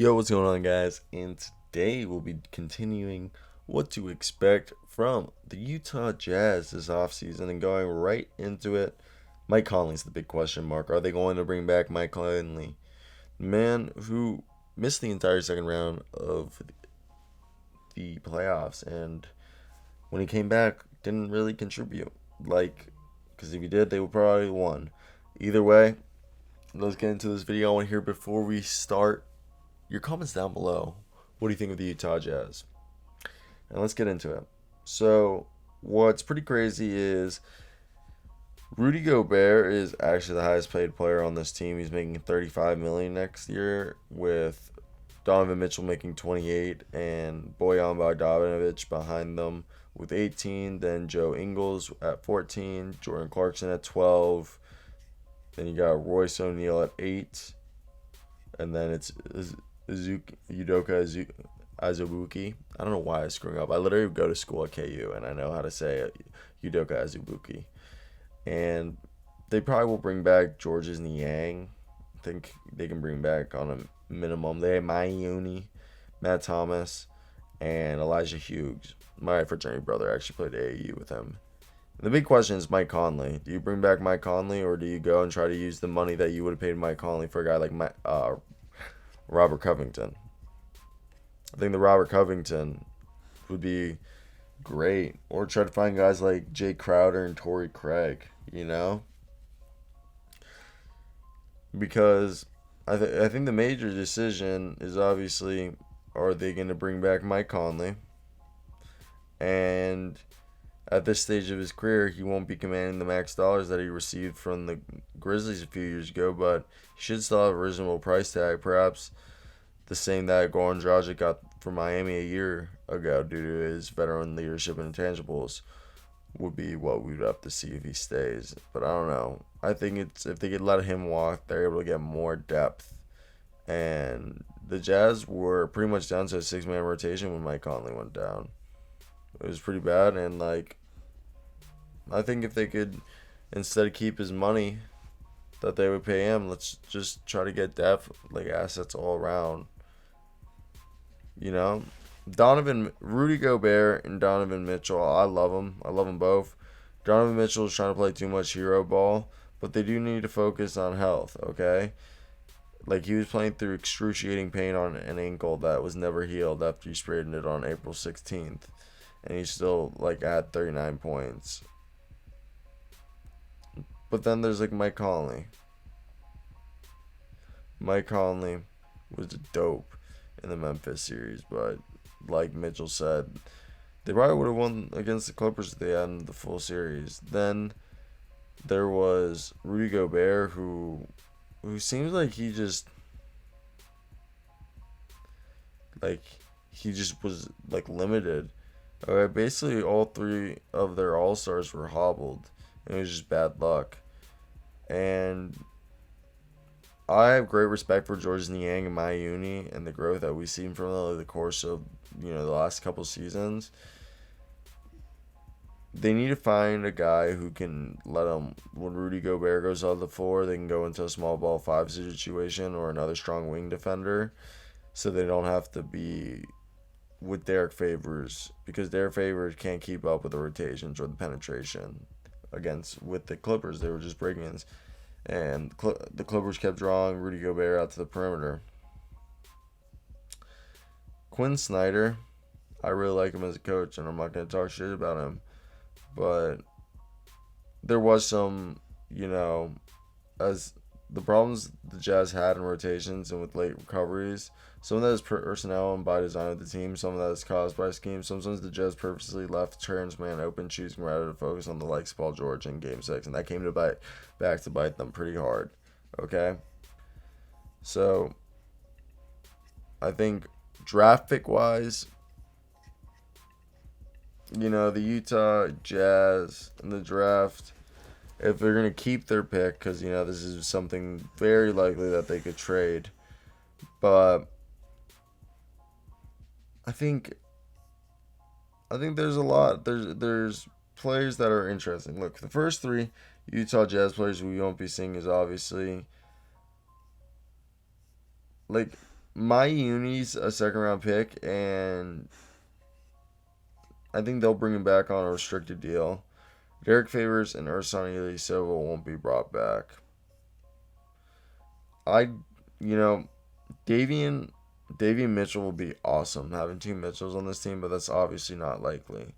Yo, what's going on, guys? And today we'll be continuing what to expect from the Utah Jazz this offseason and going right into it. Mike Conley's the big question mark. Are they going to bring back Mike Conley? The man who missed the entire second round of the playoffs, and when he came back, didn't really contribute. Because if he did, they would probably won. Either way, let's get into this video. I want to hear before we start your comments down below. What do you think of the Utah Jazz? And let's get into it. So, what's pretty crazy is Rudy Gobert is actually the highest paid player on this team. He's making $35 million next year, with Donovan Mitchell making 28 and Bojan Bogdanovic behind them with 18. Then Joe Ingles at 14, Jordan Clarkson at 12. Then you got Royce O'Neal at 8. And then it's Udoka Azubuike. I don't know why I'm screwing up. I literally go to school at KU and I know how to say it. Udoka Azubuike. And they probably will bring back Georges Niang. I think they can bring back on a minimum. They have Mayuni, Matt Thomas, and Elijah Hughes. My fraternity brother actually played AAU with him. And the big question is Mike Conley. Do you bring back Mike Conley, or do you go and try to use the money that you would have paid Mike Conley for a guy like Robert Covington? I think the Robert Covington would be great. Or try to find guys like Jay Crowder and Torrey Craig, Because I think the major decision is obviously, are they going to bring back Mike Conley? And at this stage of his career, he won't be commanding the max dollars that he received from the Grizzlies a few years ago, but he should still have a reasonable price tag, perhaps the same that Goran Dragic got from Miami a year ago due to his veteran leadership and intangibles. Would be what we would have to see if he stays. But I don't know. I think it's if they could let him walk, they're able to get more depth. And the Jazz were pretty much down to a 6-man rotation when Mike Conley went down. It was pretty bad, and I think if they could, instead of keep his money that they would pay him, let's just try to get depth, assets all around. Rudy Gobert and Donovan Mitchell, I love them. I love them both. Donovan Mitchell is trying to play too much hero ball, but they do need to focus on health, okay? He was playing through excruciating pain on an ankle that was never healed after he sprained it on April 16th. And he's still, at 39 points. But then there's, Mike Conley. Mike Conley was dope in the Memphis series, but like Mitchell said, they probably would have won against the Clippers if they had the full series. Then there was Rudy Gobert, who seems like he just was limited. Basically all three of their all-stars were hobbled. It was just bad luck. And I have great respect for Georges Niang and Mayuni and the growth that we've seen from them over the course of the last couple seasons. They need to find a guy who can let them, when Rudy Gobert goes on the floor, they can go into a small ball 5 situation or another strong wing defender, so they don't have to be with Derek Favors, because Derek Favors can't keep up with the rotations or the penetration with the Clippers. They were just break-ins. And the Clippers kept drawing Rudy Gobert out to the perimeter. Quinn Snyder, I really like him as a coach, and I'm not going to talk shit about him. But there was some, as the problems the Jazz had in rotations and with late recoveries, some of that is personnel and by design of the team. Some of that is caused by scheme. Sometimes the Jazz purposely left Terrence Mann open, choosing rather to focus on the likes of Paul George in Game 6. And that came to bite them pretty hard. Okay? So, I think draft pick-wise, the Utah Jazz in the draft, if they're going to keep their pick, because, this is something very likely that they could trade. But I think there's a lot. There's players that are interesting. Look, the first 3 Utah Jazz players we won't be seeing is obviously My Uni's a second round pick, and I think they'll bring him back on a restricted deal. Derek Favors and Ersan Ilyasova won't be brought back. I, you know, Davian Davian Mitchell will be awesome having two Mitchells on this team, but that's obviously not likely.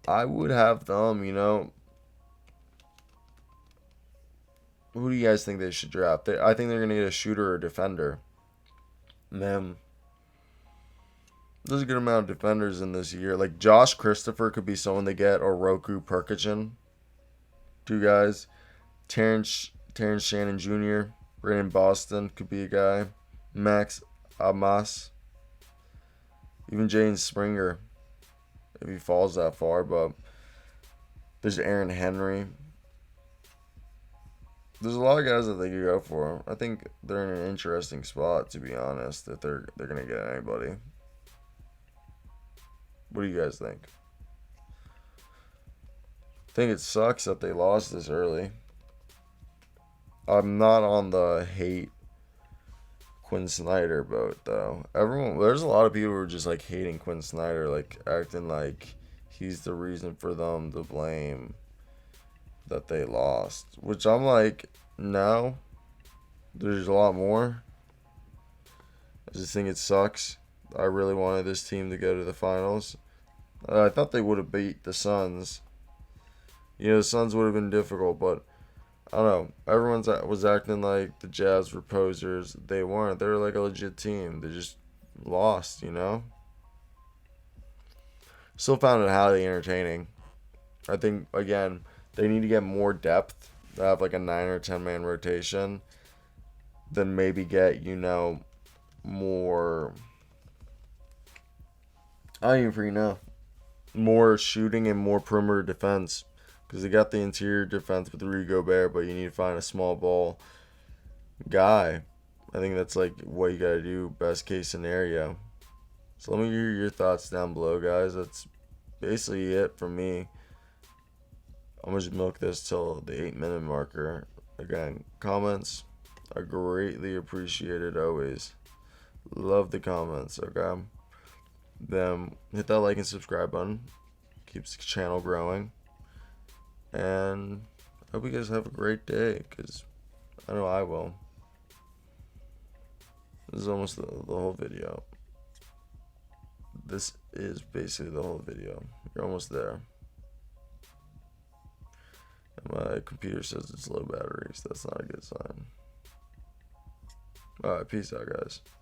I would have them, Who do you guys think they should draft? I think they're going to get a shooter or a defender. Man, there's a good amount of defenders in this year. Like Josh Christopher could be someone they get, or Roku Perkichin. Two guys. Terrence Shannon Jr., Brandon Boston could be a guy. Max Amas. Even Jaden Springer, if he falls that far. But there's Aaron Henry. There's a lot of guys that they could go for. I think they're in an interesting spot, to be honest, if they're gonna get anybody. What do you guys think? I think it sucks that they lost this early. I'm not on the hate Quinn Snyder boat though. There's a lot of people who are just like hating Quinn Snyder, like acting like he's the reason for them to blame that they lost. Which I'm like, no. There's a lot more. I just think it sucks. I really wanted this team to go to the finals. I thought they would have beat the Suns. The Suns would have been difficult, but I don't know. Everyone was acting like the Jazz were posers. They weren't. They were like a legit team. They just lost. Still found it highly entertaining. I think, again, they need to get more depth. They have like a 9 or 10 man rotation. Then maybe get, more. I don't even freaking know. More shooting and more perimeter defense. Because they got the interior defense with Rudy Gobert, but you need to find a small ball guy. I think that's like what you got to do, best case scenario. So let me hear your thoughts down below, guys. That's basically it from me. I'm going to just milk this till the 8-minute marker. Again, comments are greatly appreciated always. Love the comments, okay? Then hit that like and subscribe button. Keeps the channel growing. And I hope you guys have a great day, because I know I will. This is almost the whole video. This is basically the whole video. You're almost there. And my computer says it's low battery, so that's not a good sign. Alright, peace out, guys.